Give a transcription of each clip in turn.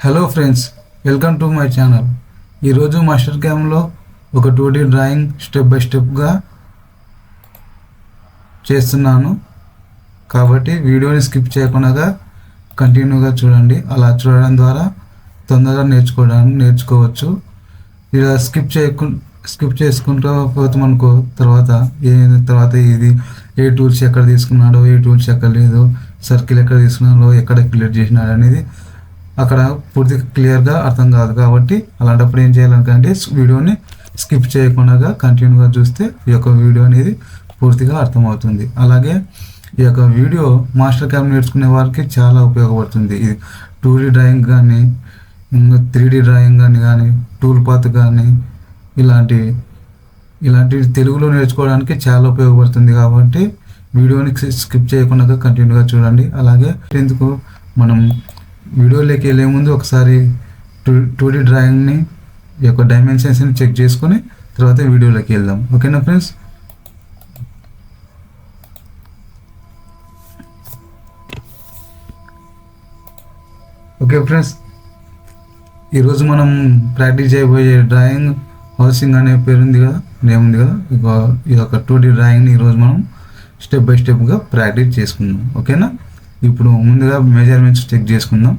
Hello friends, welcome to my channel. ఈరోజు master క్యామ్లో ఒక 2D drawing step by స్టెప్గా చేస్తున్నాను. కాబట్టి వీడియోని స్కిప్ చేయకుండా కంటిన్యూగా చూడండి. అలా చూడడం ద్వారా తొందరగా నేర్చుకోవచ్చు. ఇలా స్కిప్ చేసుకుంటూ పోతే మనకు తర్వాత ఇది ఏ టూల్స్ ఎక్కడ తీసుకున్నాడో, ఏ టూల్స్ ఎక్కడ లేదు, సర్కిల్ ఎక్కడ తీసుకున్నాడో, ఎక్కడ క్రియేట్ చేసినాడు అనేది అక్కడ పూర్తిగా క్లియర్గా అర్థం కాదు. కాబట్టి అలాంటప్పుడు ఏం చేయాలంటే వీడియోని స్కిప్ చేయకుండా కంటిన్యూగా చూస్తే ఈ యొక్క వీడియో అనేది పూర్తిగా అర్థమవుతుంది. అలాగే ఈ యొక్క వీడియో మాస్టర్ క్యామ్ నేర్చుకునే వారికి చాలా ఉపయోగపడుతుంది. ఇది 2D డ్రాయింగ్ కానీ, 3D డ్రాయింగ్ కానీ టూల్ పాత్ కానీ ఇలాంటి తెలుగులో నేర్చుకోవడానికి చాలా ఉపయోగపడుతుంది. కాబట్టి వీడియోని స్కిప్ చేయకుండా కంటిన్యూగా చూడండి. అలాగే ఎందుకు మనం వీడియోలోకి వెళ్ళే ముందు ఒకసారి 2D డ్రాయింగ్ని యొక్క డైమెన్షన్స్ని చెక్ చేసుకొని తర్వాత వీడియోలోకి వెళ్దాం. ఓకేనా ఫ్రెండ్స్? ఓకే ఫ్రెండ్స్, ఈరోజు మనం ప్రాక్టీస్ చేయబోయే డ్రాయింగ్ హౌసింగ్ అనే పేరు ఉంది కదా, నేమ్ ఉంది కదా. ఈ యొక్క 2D డ్రాయింగ్ని ఈరోజు మనం స్టెప్ బై స్టెప్గా ప్రాక్టీస్ చేసుకుందాం. ఓకేనా? ఇప్పుడు ముందుగా మెజర్మెంట్స్ చెక్ చేసుకుందాం.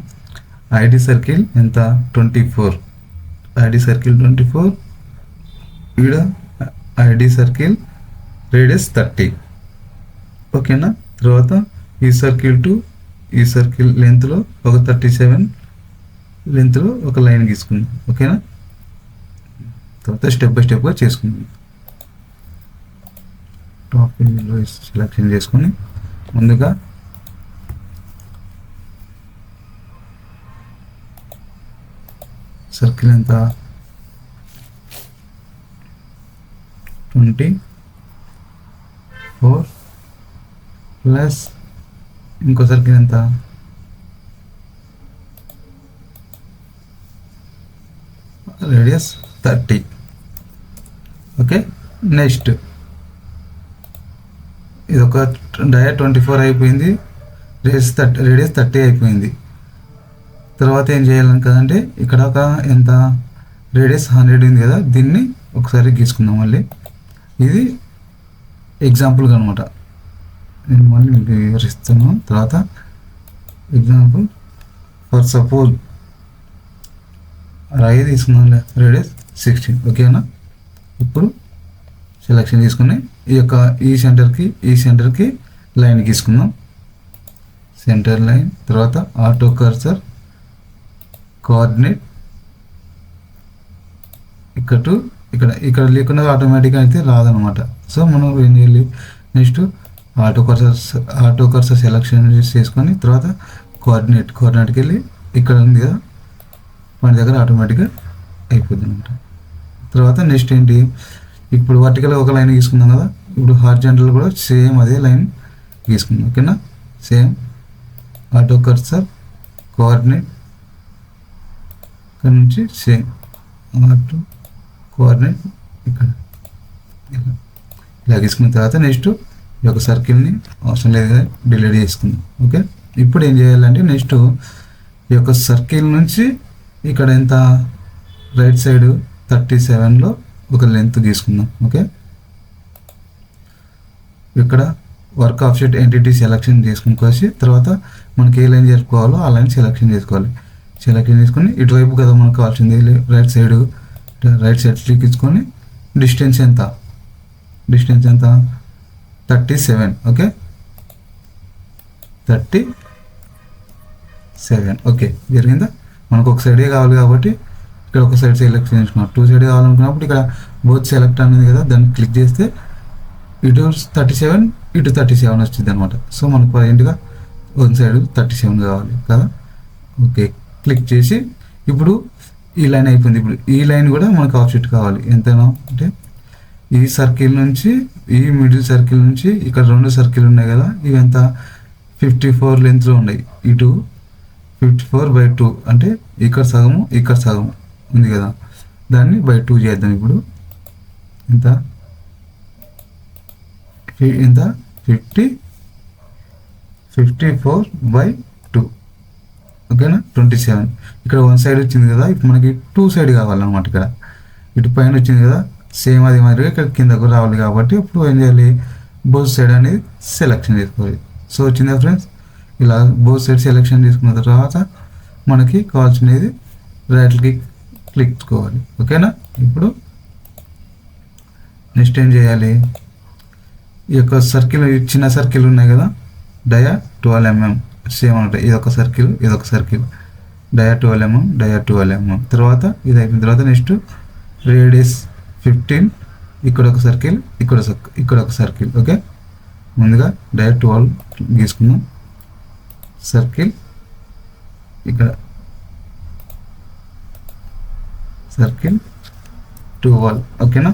ఐడి సర్కిల్ ఎంత? 24. ID circle 24. ఈడ ఐడి సర్కిల్ రేడియస్ 30. ఓకేనా? తర్వాత ఈ సర్కిల్ టు ఈ సర్కిల్ లెంత్లో ఒక 37 లెంత్లో ఒక లైన్ గీసుకుందాం. ఓకేనా? తర్వాత స్టెప్ బై స్టెప్గా చేసుకుందాం. టాప్ వ్యూలో సెలెక్షన్ చేసుకొని ముందుగా సర్కిల్ ఎంత? 24 ప్లస్ ఇంకో సర్కిల్ ఎంత? రేడియస్ 30. ఓకే, నెక్స్ట్ ఇది ఒక డయా 24 అయిపోయింది, రేడియస్ 30 అయిపోయింది. తర్వాత ఏం చేయాలని కదంటే ఇక్కడ ఒక ఎంత రేడియస్ 100 ఉంది కదా, దీన్ని ఒకసారి గీసుకుందాం. మళ్ళీ ఇది ఎగ్జాంపుల్గా అనమాట, నేను మళ్ళీ మీకు వివరిస్తాను. తర్వాత ఎగ్జాంపుల్ ఫర్ సపోజ్ రాయి తీసుకున్నాం, రేడియస్ 16. ఓకేనా? ఇప్పుడు సెలెక్షన్ తీసుకుని ఈ సెంటర్కి లైన్ గీసుకుందాం. Centre line. తర్వాత ఆటో కర్సర్ కోఆర్డినేట్ ఇక్కడ లేకుండా ఆటోమేటిక్గా అయితే రాదనమాట. సో మనం ఏం చేయాలి? నెక్స్ట్ ఆటో కర్సర్ సెలెక్షన్ చేసుకొని తర్వాత కోఆర్డినేట్కి వెళ్ళి ఇక్కడ ఉంది కదా మన దగ్గర ఆటోమేటిక్గా అయిపోద్ది అనమాట. తర్వాత నెక్స్ట్ ఏంటి? ఇప్పుడు వర్టికల్గా ఒక లైన్ గీసుకుందాం కదా, ఇప్పుడు హారిజాంటల్ కూడా సేమ్ అదే లైన్ గీసుకుందాం. ఓకేనా? సేమ్ ఆటో కర్సర్ కోఆర్డినేట్ ఇక్కడ నుంచి సేమ్ ఆటో కోఆర్డినేట్ ఇక్కడ ఇలా గీసుకున్న తర్వాత నెక్స్ట్ ఈ యొక్క సర్కిల్ని అవసరం లేదు కదా, డిలీట్ చేసుకుందాం. ఓకే, ఇప్పుడు ఏం చేయాలంటే నెక్స్ట్ ఈ యొక్క సర్కిల్ నుంచి ఇక్కడ ఎంత రైట్ సైడ్ 37లో ఒక లెంత్ గీసుకుందాం. ఓకే, ఇక్కడ వర్క్ ఆఫ్సెట్ ఎంటిటీ సెలెక్షన్ చేసుకుని తర్వాత మనకి ఏ లైన్ జరుపుకోవాలో ఆ లైన్ సెలెక్షన్ చేసుకోవాలి. సెలెక్షన్ చేసుకొని ఇటువైపు కదా మనకు కావాల్సింది, రైట్ సైడ్ క్లిక్ ఇచ్చుకొని డిస్టెన్స్ ఎంత 37. ఓకే, 37. ఓకే, జరిగిందా? మనకు ఒక సైడే కావాలి కాబట్టి ఇక్కడ ఒక సైడ్ సెలెక్ట్ చేసుకున్నాం. 2 సైడ్ కావాలనుకున్నప్పుడు ఇక్కడ బోత్ సెలెక్ట్ అనేది కదా, దాన్ని క్లిక్ చేస్తే ఇటు 37 ఇటు 37 వచ్చింది అనమాట. సో మనకు ప్రజెంట్గా వన్ సైడ్ 37 కావాలి కదా. ఓకే, క్లిక్ చేసి ఇప్పుడు ఈ లైన్ అయిపోయింది. ఇప్పుడు ఈ లైన్ కూడా మనకు ఆఫ్సెట్ కావాలి. ఎంతనో అంటే ఈ సర్కిల్ నుంచి ఈ మిడిల్ సర్కిల్ నుంచి ఇక్కడ 2 సర్కిల్ ఉన్నాయి కదా, ఇవి ఎంత 54 లెంత్లో ఉన్నాయి. ఇటు 54/2 అంటే ఇక్కడ సగము ఉంది కదా, దాన్ని బై 2 చేద్దాం. ఇప్పుడు ఎంత 54/2. ఓకేనా 27. ఇక్కడ 1 సైడ్ వచ్చింది కదా, ఇప్పుడు మనకి 2 సైడ్ కావాలన్నమాట. ఇక్కడ ఇటు పైన వచ్చింది కదా, సేమ్ అది మరి ఇక్కడ కిందకు రావాలి కాబట్టి ఇప్పుడు ఏం చేయాలి, బోత్ సైడ్ అనేది సెలెక్షన్ చేసుకోవాలి. సో వచ్చిందా ఫ్రెండ్స్, ఇలా బోత్ సైడ్ సెలెక్షన్ చేసుకున్న తర్వాత మనకి కావాల్సినది రైట్కి క్లిక్ చేసుకోవాలి. ఓకేనా. ఇప్పుడు నెక్స్ట్ ఏం చేయాలి, ఈ యొక్క సర్కిల్, చిన్న సర్కిల్ ఉన్నాయి కదా, డయా 12 mm సేమ్ ఉంటాయి. ఇదొక సర్కిల్, ఇదొక సర్కిల్, డయా 12 mm, డయా 12 mm. తర్వాత ఇది అయిపోయిన తర్వాత నెక్స్ట్ రేడియస్ 15, ఇక్కడ ఒక సర్కిల్, ఇక్కడ ఒక సర్కిల్. ఓకే, ముందుగా డయా 12 గీసుకుందాం, సర్కిల్ ఇక్కడ సర్కిల్ 12. ఓకేనా,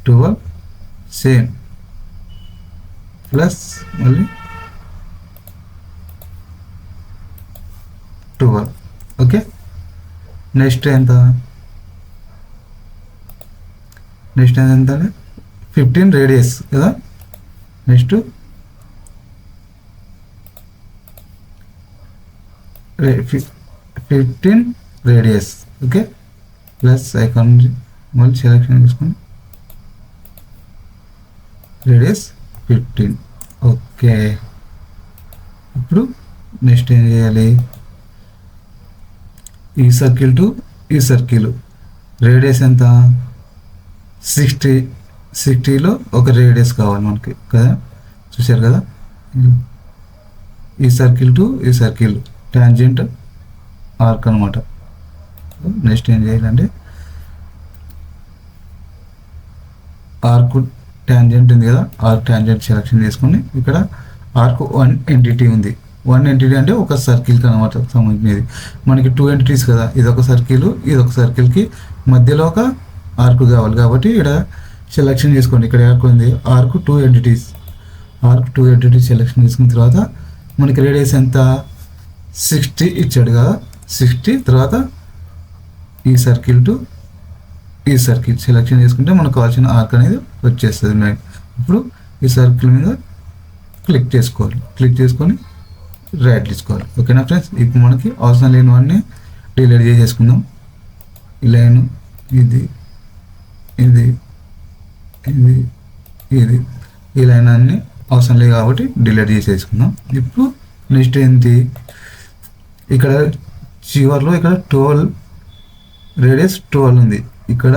12 సేమ్ ప్లస్ మళ్ళీ 12. ఓకే, నెక్స్ట్ ఎంత 15 రేడియస్ కదా, next 15 radius. Okay, plus icon మళ్ళీ సెలెక్షన్ తీసుకొని రేడియస్ 15. ఓకే, ఇప్పుడు నెక్స్ట్ ఏం చేయాలి, ఈ సర్కిల్ టు ఈ సర్కిల్ రేడియస్ ఎంత 60లో ఒక రేడియస్ కావాలి మనకి కదా, చూశారు కదా. ఈ సర్కిల్ టు ఈ సర్కిల్ టాంజెంట్ ఆర్క్ అనమాట. నెక్స్ట్ ఏం చేయాలంటే ఆర్క్ టాంజెంట్ ఉంది కదా, ఆర్క్ టాంజెంట్ సెలెక్షన్ చేసుకుని ఇక్కడ ఆర్క్ 1 ఎంటిటీ ఉంది. 1 ఎంటిటీ అంటే ఒక సర్కిల్కి అనమాట సంబంధించినది. మనకి 2 ఎంటిటీస్ కదా, ఇదొక సర్కిల్, ఇదొక సర్కిల్కి మధ్యలో ఒక ఆర్క్ కావాలి కాబట్టి ఇక్కడ సెలెక్షన్ చేసుకోండి. ఇక్కడ ఆర్క్ ఉంది, arc 2 entities, arc 2 entities selection చేసుకున్న తర్వాత మనకి రేడియస్ ఎంత 60 ఇచ్చాడు కదా, 60. తర్వాత ఈ సర్కిల్ టు ఈ సర్కిల్ సెలెక్షన్ చేసుకుంటే మనకు కావాల్సిన ఆర్క్ అనేది వచ్చేస్తుంది. ఇప్పుడు ఈ సర్కిల్ మీద క్లిక్ చేసుకోవాలి, క్లిక్ చేసుకొని రైట్ తీసుకోవాలి. ఓకేనా ఫ్రెండ్స్, ఇప్పుడు మనకి అవసరం లేనివన్నీ డిలీట్ చేసేసుకుందాం. ఈ లైన్, ఇది ఇది ఇది ఇది ఈ లైన్ అన్నీ అవసరం లేదు కాబట్టి డిలీట్ చేసేసుకుందాం. ఇప్పుడు నెక్స్ట్ ఏంటి, ఇక్కడ చివర్లో ఇక్కడ 12 రేడియస్ 12 ఉంది, ఇక్కడ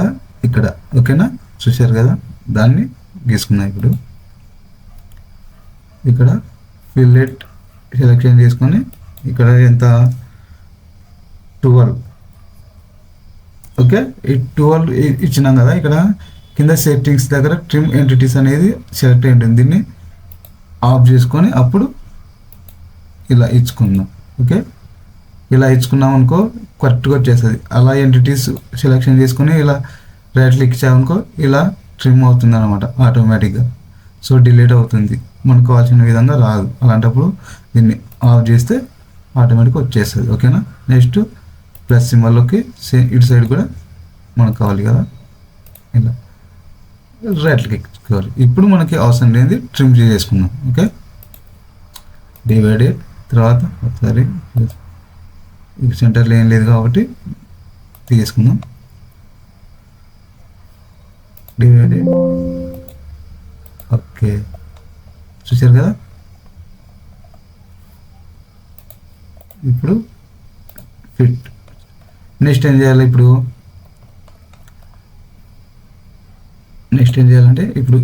ఇక్కడ. ఓకేనా, చూశారు కదా, దాన్ని గీసుకున్నాం. ఇప్పుడు ఇక్కడ ఫిల్లెట్ సెలెక్షన్ చేసుకొని ఇక్కడ ఎంత 12. ఓకే, ఈ 12 ఇచ్చినాం కదా, ఇక్కడ కింద సెట్టింగ్స్ దగ్గర ట్రిమ్ ఎంటిటీస్ అనేది సెలెక్ట్ అయి ఉంటుంది. దీన్ని ఆఫ్ చేసుకొని అప్పుడు ఇలా ఇచ్చుకుందాం. ఓకే, ఇలా ఇచ్చుకున్నాం అనుకో కరెక్ట్గా వచ్చేస్తుంది. అలా ఎంటిటీస్ సెలెక్షన్ చేసుకుని ఇలా రైట్ క్లిక్ ఇచ్చామనుకో ఇలా ట్రిమ్ అవుతుంది అనమాట ఆటోమేటిక్గా. సో డిలీట్ అవుతుంది, మనకు కావాల్సిన విధంగా రాదు. అలాంటప్పుడు దీన్ని ఆఫ్ చేస్తే ఆటోమేటిక్గా వచ్చేస్తుంది. ఓకేనా, నెక్స్ట్ ప్లస్ సింబల్లోకి ఇటు సైడ్ కూడా మనకు కావాలి కదా, ఇలా రైట్ క్లిక్ కావాలి. ఇప్పుడు మనకి అవసరం లేనిది ట్రిమ్ చేసుకుందాం. ఓకే, డివైడెడ్ తర్వాత ఒకసారి సెంటర్లో ఏం లేదు కాబట్టి తీసుకుందాం. డివైడెడ్. ఓకే, చూసారు కదా. ఇప్పుడు ఫిట్. నెక్స్ట్ ఏం చేయాలి, ఇప్పుడు నెక్స్ట్ ఏం చేయాలంటే ఇప్పుడు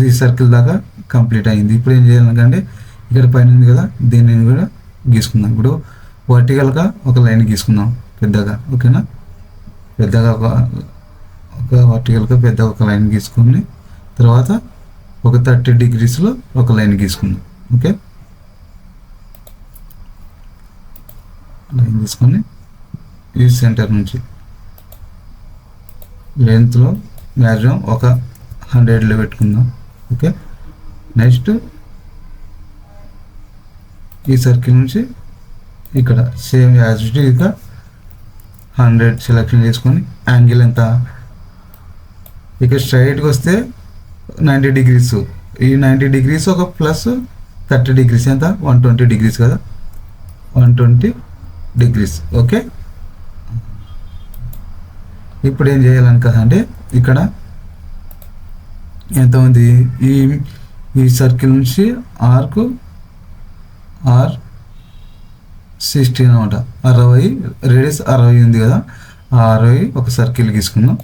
ఈ సర్కిల్ దాకా కంప్లీట్ అయింది. ఇప్పుడు ఏం చేయాలంటే ఇక్కడ పైన ఉంది కదా, దీన్ని కూడా గీసుకుందాం. ఇప్పుడు వర్టికల్గా ఒక లైన్ గీసుకుందాం పెద్దగా. ఓకేనా, పెద్దగా ఒక వర్టికల్గా పెద్దగా ఒక లైన్ గీసుకుని తర్వాత ఒక 30 degreesలో ఒక లైన్ గీసుకుందాం. ఓకే, లైన్ తీసుకొని ఈ సెంటర్ నుంచి లెంత్లో మ్యాక్సిమం ఒక 100లో పెట్టుకుందాం. ఓకే, నెక్స్ట్ ఈ సర్కిల్ నుంచి ఇక్కడ సేమ్ యాజ్ ఇక 100 సెలెక్షన్ చేసుకొని యాంగిల్ ఎంత, ఇక్కడ స్ట్రైట్గా వస్తే 90 degrees. ఈ 90 degrees ఒక ప్లస్ 30 degrees ఎంత 120 degrees కదా. 120 degrees. ఓకే, ఇప్పుడు ఏం చేయాలని కదంటే ఇక్కడ ఎంత ఉంది, ఈ సర్కిల్ నుంచి ఆర్కు R16 అనమాట. 60 రేడియస్ 60 ఉంది కదా, ఆ 60 ఒక సర్కిల్ గీసుకుందాం.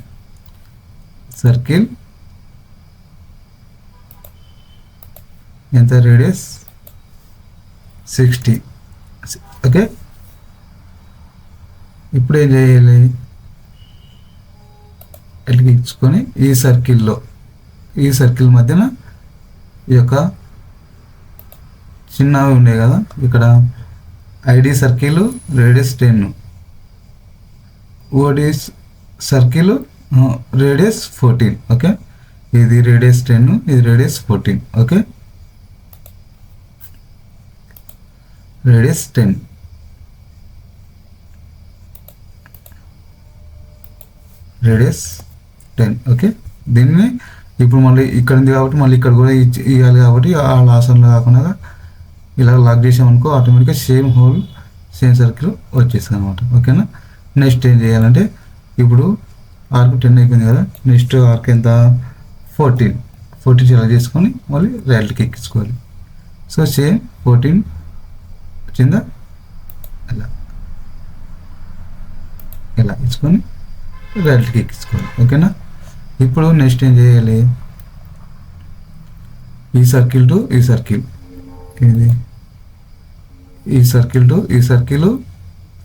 సర్కిల్ ఎంత, రేడియస్ 60. ఓకే, ఇప్పుడు ఏం చేయాలి, ఎట్లా గీసుకొని ఈ సర్కిల్ మధ్యన ఈ యొక్క చిన్నవి ఉన్నాయి కదా, ఇక్కడ ఐడి సర్కిల్ రేడియస్ 10, ఓడి సర్కిల్ రేడియస్ 14. ఓకే, ఇది రేడియస్ 10, ఇది radius 14. Okay, radius 10, radius 10. Okay, దీన్ని ఇప్పుడు మళ్ళీ ఇక్కడ ఉంది కాబట్టి మళ్ళీ ఇక్కడ కూడా ఇవ్వాలి కాబట్టి ఆ లాసన్లో కాకుండా ఇలా లాక్ చేసామనుకో ఆటోమేటిక్గా సేమ్ సర్కిల్ వచ్చేస్తుంది అనమాట. ఓకేనా, నెక్స్ట్ ఏం చేయాలంటే ఇప్పుడు ఆర్క్ 10 అయిపోయింది కదా, నెక్స్ట్ ఆర్క్ ఎంత 14 ఇలా చేసుకొని మళ్ళీ రైట్కి ఎక్కించుకోవాలి. సో సేమ్ 14 వచ్చిందా, ఇలా ఇచ్చుకొని రైట్కి ఎక్కించుకోవాలి. ఓకేనా, ఇప్పుడు నెక్స్ట్ ఏం చేయాలి, ఈ సర్కిల్ టు ఈ సర్కిల్, ఈ సర్కిల్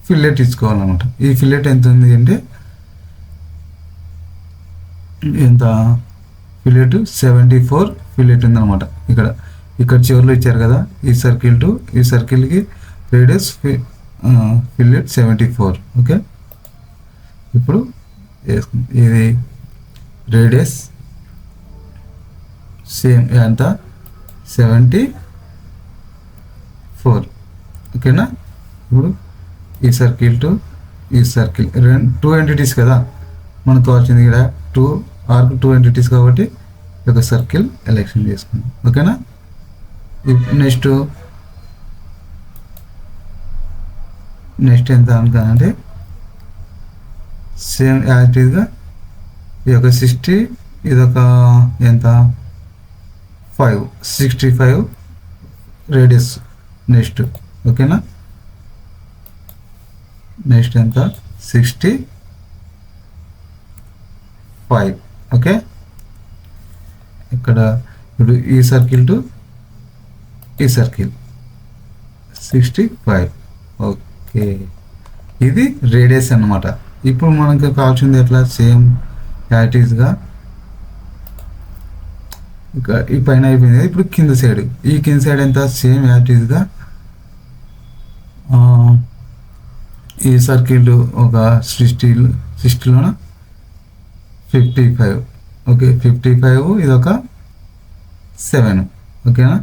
ఫిల్లెట్ ఇచ్చుకోవాలన్నమాట. ఈ ఫిల్లెట్ ఎంత ఉంది అంటే ఎంత, ఫిల్లెట్ 74 ఫిల్లెట్ ఉందన్నమాట. ఇక్కడ చివరిలో ఇచ్చారు కదా, ఈ సర్కిల్ టు ఈ సర్కిల్కి రేడియస్ ఫిల్లెట్ 74. ఓకే, ఇప్పుడు ఇది రేడియస్ సేమ్ ఎంత 74. ఓకేనా, ఇప్పుడు ఈ సర్కిల్ టు ఈ సర్కిల్ 2 ఎంటిటీస్ కదా మనకు వచ్చింది, ఇక్కడ 2 ఎంటిటీస్ కాబట్టి ఒక సర్కిల్ ఎలక్షన్ చేసుకుందాం. ఓకేనా, నెక్స్ట్ ఎంత అనుకోనంటే సేమ్ యాక్టివ్గా ఇది ఒక 60, ఇదొక ఎంత 65 రేడియస్ నెక్స్ట్. ఓకేనా, నెక్స్ట్ ఎంత 65. ఓకే, ఇక్కడ ఇప్పుడు ఈ సర్కిల్ టు ఈ సర్కిల్ 65. ఓకే, ఇది రేడియస్ అన్నమాట. ఇప్పుడు మనకు కావాల్సింది ఎట్లా, సేమ్ యాక్టివ్గా ఇక ఈ పైన అయిపోయింది. ఇప్పుడు కింద సైడ్ ఎంత, సేమ్ యాక్టివ్గా ఈ సర్కిల్ ఒక 60లోన 55. ఓకే, 55 ఇదొక 7. ఓకేనా,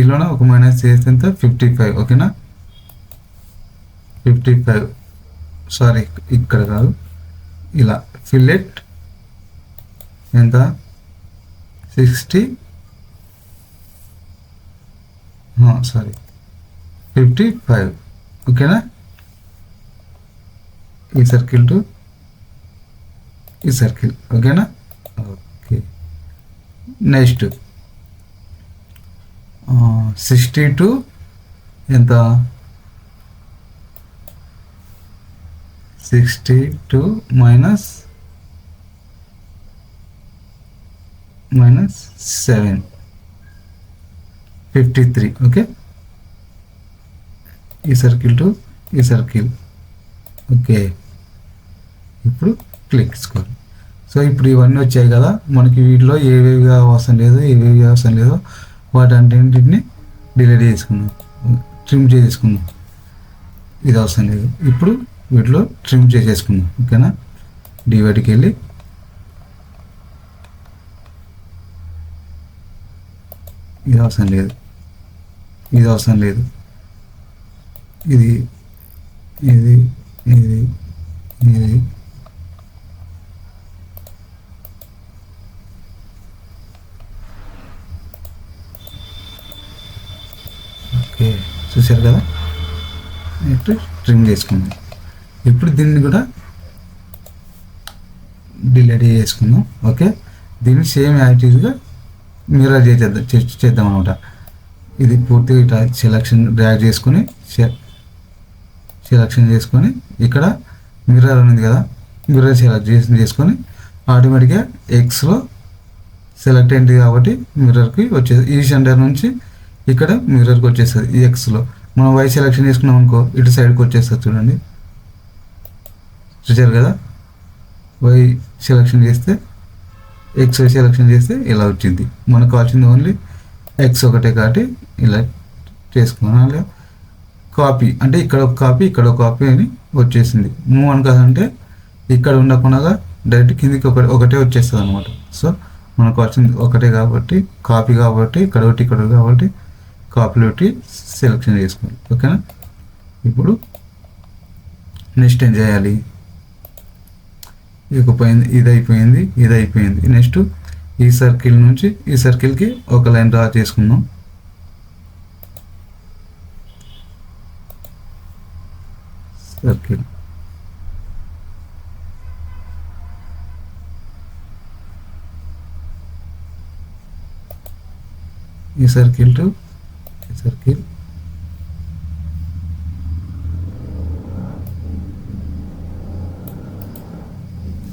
లోన ఒక మైనస్ చేస్తే ఎంత 55. ఓకేనా, 55 సారీ ఇక్కడ కాదు, ఇలా ఫిల్లెట్ ఎంత 60 సారీ 55. ఓకేనా, ఈ సర్కిల్ టు ఈ సర్కిల్. ఓకేనా, ఓకే, నెక్స్ట్ 62 ఎంత 62 మైనస్ 7 53. ఓకే, ఈ సర్కిల్ టు ఈ సర్కిల్. ఓకే, ఇప్పుడు క్లిక్ చేసుకోవాలి. సో ఇప్పుడు ఇవన్నీ వచ్చాయి కదా, మనకి వీటిలో ఏవేవి అవసరం లేదో వాటన్నింటిని డిలీట్ చేసుకుందాం, ట్రిమ్ చేసుకుందాం. ఇది అవసరం లేదు, ఇప్పుడు వీటిలో ట్రిమ్ చేసేసుకుందాం. ఓకేనా, డివైడ్కి వెళ్ళి ఇది అవసరం లేదు, ఇది అవసరం లేదు, ఇది ఇది ఇది ఇది ఓకే, చూసారు కదా, ఇప్పుడు ట్రిమ్ చేసుకుందాం. ఇప్పుడు దీన్ని కూడా డిలీట్ చేసుకుందాం. ఓకే, దీన్ని సేమ్ యాక్టివ్గా మిర్రర్ చేద్దాం అనమాట. ఇది పూర్తిగా ఇట్లా సెలక్షన్ డ్రాగ్ చేసుకొని సెలక్షన్ చేసుకొని ఇక్కడ మిర్రర్ ఉంది కదా, మిర్రర్ సెలెక్ట్ చేసుకొని ఆటోమేటిక్గా ఎక్స్లో సెలెక్ట్ అయింది కాబట్టి మిర్రర్కి వచ్చేస్తుంది. ఈ సెంటర్ నుంచి ఇక్కడ మిర్రర్కి వచ్చేస్తుంది. ఈ ఎక్స్లో మనం వై సెలెక్షన్ చేసుకున్నాం అనుకో, ఇటు సైడ్కి వచ్చేస్తుంది. చూడండి, చూసారు కదా, వై సెలెక్షన్ చేస్తే ఎక్స్ వై సెలెక్షన్ చేస్తే ఇలా వచ్చింది. మనకు కావాల్సింది ఓన్లీ ఎక్స్ ఒకటే కాబట్టి ఇలా చేసుకోవాలి. కాపీ అంటే ఇక్కడ ఒక కాపీ, ఇక్కడ ఒక కాపీ అని వచ్చేసింది. మూవ్ అని కాదంటే ఇక్కడ ఉండకుండా డైరెక్ట్ కిందికి ఒకటే వచ్చేస్తుంది అనమాట. సో మనకు వచ్చింది ఒకటే కాబట్టి కాపీ, కాబట్టి ఇక్కడ ఒకటి ఇక్కడ కాబట్టి కాపీలో ఒకటి సెలెక్షన్ చేసుకోవాలి. ఓకేనా, ఇప్పుడు నెక్స్ట్ ఏం చేయాలి, ఇది అయిపోయింది. నెక్స్ట్ ఈ సర్కిల్ నుంచి ఈ సర్కిల్కి ఒక లైన్ డ్రా చేసుకుందాం. సర్కిల్ ఈ సర్కిల్ టు ఈ circle,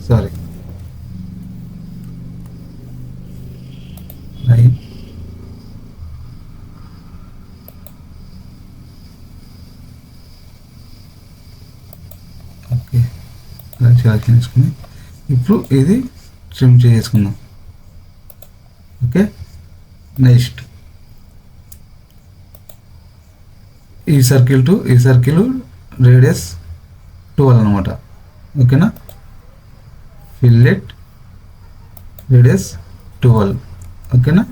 sorry line okay, selection చేసుకుని ఇప్పుడు ఇది ట్రిమ్ చేసుకుందాం. ఓకే, నెక్స్ట్ ఈ సర్కిల్ టు ఈ సర్కిల్ రేడియస్ 12 అనమాట. ఓకేనా, ఫిల్లెట్ రేడియస్ 12. ఓకేనా,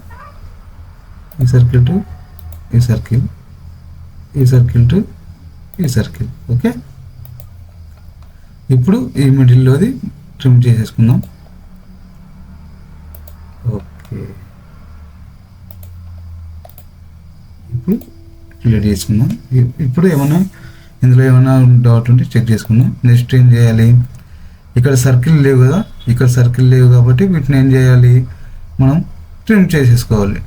ఈ సర్కిల్ టు ఈ సర్కిల్, ఈ సర్కిల్ టు ఈ సర్కిల్. ఓకే, ఇప్పుడు ఈ మిడిల్లోది ట్రిమ్ చేసేసుకుందాం. ఓకే, ఇప్పుడు క్లియర్ చేసుకుందాం. ఇప్పుడు ఇందులో ఏమైనా డౌట్ ఉంటే చెక్ చేసుకుందాం. నెక్స్ట్ ఏం చేయాలి, ఇక్కడ సర్కిల్ లేవు కదా, ఇక్కడ సర్కిల్ లేవు కాబట్టి వీటిని ఏం చేయాలి, మనం ట్రిమ్ చేసేసుకోవాలి,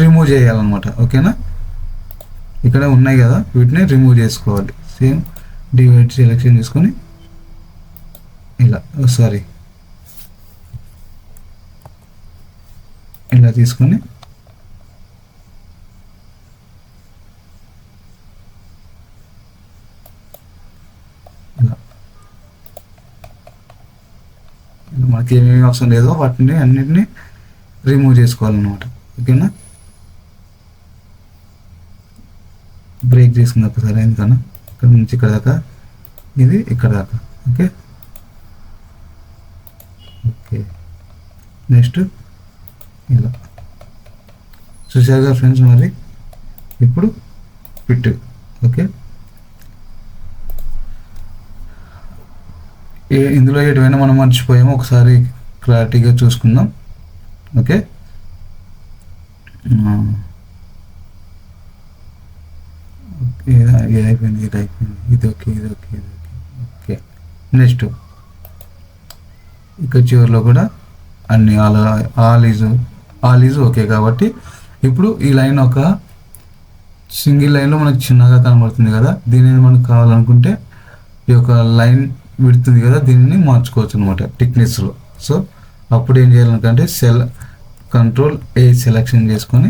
రిమూవ్ చేయాలన్నమాట. ఓకేనా, ఇక్కడ ఉన్నాయి కదా, వీటిని రిమూవ్ చేసుకోవాలి. సేమ్ డివైడ్ సెలెక్షన్ చేసుకొని ఇలా ఇలా తీసుకొని మనకి ఏమేమి అవసరం లేదో వాటిని అన్నిటినీ రిమూవ్ చేసుకోవాలన్నమాట. ఓకేనా, బ్రేక్ చేసుకుంది ఒకసారి, ఎందుకన్నా ఇక్కడ నుంచి ఇక్కడ దాకా, ఇది ఇక్కడ దాకా. ఓకే ఓకే, నెక్స్ట్ ఇలా చూసారుగా ఫ్రెండ్స్. మరి ఇప్పుడు ఫిట్. ఓకే, ఇందులో ఏమైనా మనం మర్చిపోయామో ఒకసారి క్లారిటీగా చూసుకుందాం. ఓకే, ఇది అయిపోయింది, ఇది ఓకే. ఓకే, నెక్స్ట్ ఇక్కడ చివరిలో కూడా అన్ని ఆల్ ఈజ్ ఓకే. కాబట్టి ఇప్పుడు ఈ లైన్ ఒక సింగిల్ లైన్లో మనకు చిన్నగా కనబడుతుంది కదా, దీనిని మనకు కావాలనుకుంటే ఈ యొక్క లైన్ విడుతుంది కదా, దీనిని మార్చుకోవచ్చు అనమాట థిక్నెస్లో. సో అప్పుడు ఏం చేయాలంటే కంట్రోల్ ఏ సెలెక్షన్ చేసుకొని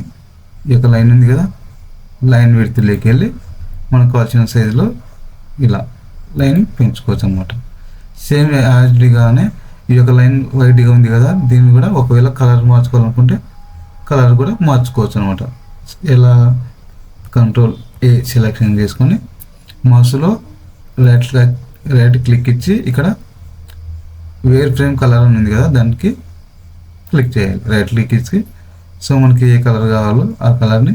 ఈ యొక్క లైన్ ఉంది కదా, లైన్ విడుతులోకి వెళ్ళి మనకు కావాల్సిన సైజులో ఇలా లైన్ పెంచుకోవచ్చు అనమాట. సేమ్ యాజ్గానే ఈ యొక్క లైన్ వైట్గా ఉంది కదా, దీన్ని కూడా ఒకవేళ కలర్ మార్చుకోవాలనుకుంటే కలర్ కూడా మార్చుకోవచ్చు అనమాట. ఇలా కంట్రోల్ ఏ సెలెక్షన్ చేసుకొని మౌస్లో రైట్ క్లిక్ ఇచ్చి ఇక్కడ వేర్ ఫ్రేమ్ కలర్ అని ఉంది కదా, దానికి క్లిక్ చేయాలి, రైట్ క్లిక్ ఇచ్చి. సో మనకి ఏ కలర్ కావాలో ఆ కలర్ని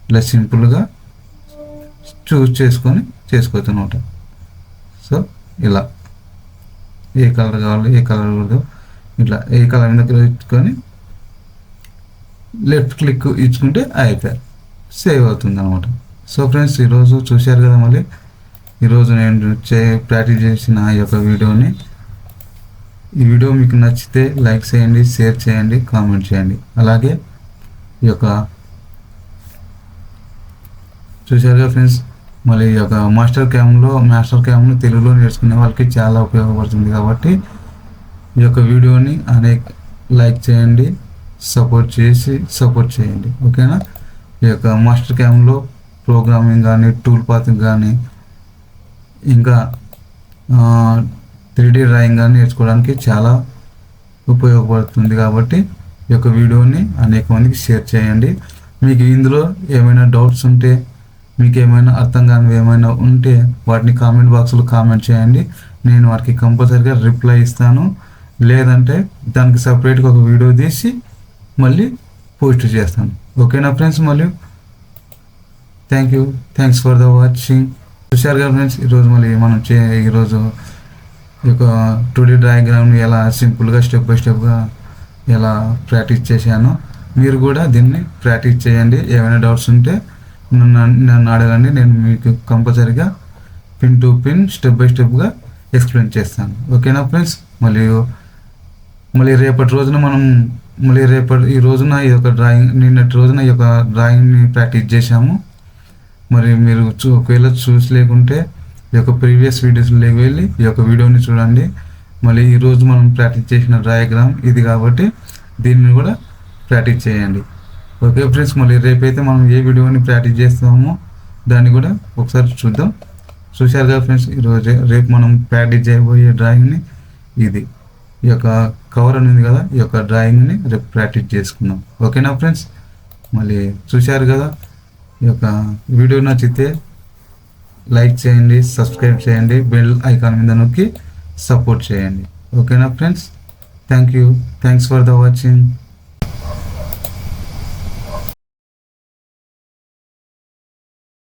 ఇలా సింపుల్గా చూస్ చేసుకొని చేసుకోవచ్చు అనమాట. సో ఇలా ఏ కలర్ కావాలో ఏ కలర్ కావాలో ఇట్లా ఏ కలర్ మీద ఇచ్చుకొని లెఫ్ట్ క్లిక్ ఇచ్చుకుంటే అయిపోయారు. సేవ్ అవుతుంది అనమాట. సో ఫ్రెండ్స్, ఈరోజు చూశారు కదా, మళ్ళీ ఈరోజు నేను ప్రాక్టీస్ చేసిన ఈ యొక్క వీడియోని. ఈ వీడియో మీకు నచ్చితే లైక్ చేయండి, షేర్ చేయండి, కామెంట్ చేయండి. అలాగే ఈ యొక్క చూశారుగా ఫ్రెండ్స్, మళ్ళీ ఈ యొక్క మాస్టర్ క్యామ్ను తెలుగులో నేర్చుకునే వాళ్ళకి చాలా ఉపయోగపడుతుంది. కాబట్టి ఈ యొక్క వీడియోని లైక్ చేయండి, సపోర్ట్ చేయండి. ఓకేనా? ఈ యొక్క మాస్టర్ క్యామ్లో ప్రోగ్రామింగ్ కానీ, టూల్ పాత్ కానీ, ఇంకా 3D డ్రాయింగ్ కానీ నేర్చుకోవడానికి చాలా ఉపయోగపడుతుంది. కాబట్టి ఈ యొక్క వీడియోని అనేక మందికి షేర్ చేయండి. మీకు ఇందులో ఏమైనా డౌట్స్ ఉంటే, మీకు ఏమైనా అర్థం కానివి ఏమైనా ఉంటే వాటిని కామెంట్ బాక్స్లో కామెంట్ చేయండి. నేను వాటికి కంపల్సరీగా రిప్లై ఇస్తాను. లేదంటే దానికి సపరేట్గా ఒక వీడియో తీసి మళ్ళీ పోస్ట్ చేస్తాను. ఓకేనా ఫ్రెండ్స్? మళ్ళీ థ్యాంక్స్ ఫర్ ద వాచింగ్. చూశారుగా ఫ్రెండ్స్, ఈరోజు మళ్ళీ మనం ఈరోజు ఈ యొక్క 2D డయాగ్రామ్ని ఎలా సింపుల్గా స్టెప్ బై స్టెప్గా ఎలా ప్రాక్టీస్ చేశానో మీరు కూడా దీన్ని ప్రాక్టీస్ చేయండి. ఏమైనా డౌట్స్ ఉంటే నన్ను అడగండి. నేను మీకు కంపల్సరీగా pin to pin step by స్టెప్గా ఎక్స్ప్లెయిన్ చేస్తాను. ఓకేనా ఫ్రెండ్స్? మళ్ళీ రేపటి రోజున మనం ఈ రోజున ఈ యొక్క నిన్నటి రోజున ఈ యొక్క డ్రాయింగ్ని ప్రాక్టీస్ చేశాము. మరి మీరు ఒకవేళ చూసలేకుంటే ఈ యొక్క ప్రీవియస్ వీడియోస్లోకి వెళ్ళి ఈ యొక్క వీడియోని చూడండి. మళ్ళీ ఈరోజు మనం ప్రాక్టీస్ చేసిన డయాగ్రామ్ ఇది, కాబట్టి దీన్ని కూడా ప్రాక్టీస్ చేయండి. ఓకే ఫ్రెండ్స్, మళ్ళీ రేపైతే మనం ఏ వీడియోని ప్రాక్టీస్ చేస్తామో దాన్ని కూడా ఒకసారి చూద్దాం. చూశారు కదా ఫ్రెండ్స్, రేపు మనం ప్రాక్టీస్ చేయబోయే డ్రాయింగ్ని ఇది, ఈ యొక్క కవర్ అనేది కదా, ఈ యొక్క డ్రాయింగ్ని రేపు ప్రాక్టీస్ చేసుకుందాం. ఓకేనా ఫ్రెండ్స్? మళ్ళీ చూశారు కదా, ఈ యొక్క వీడియో నచ్చితే లైక్ చేయండి, సబ్స్క్రైబ్ చేయండి, బెల్ ఐకాన్ మీద నొక్కి సపోర్ట్ చేయండి. ఓకేనా friends? Thanks for the watching.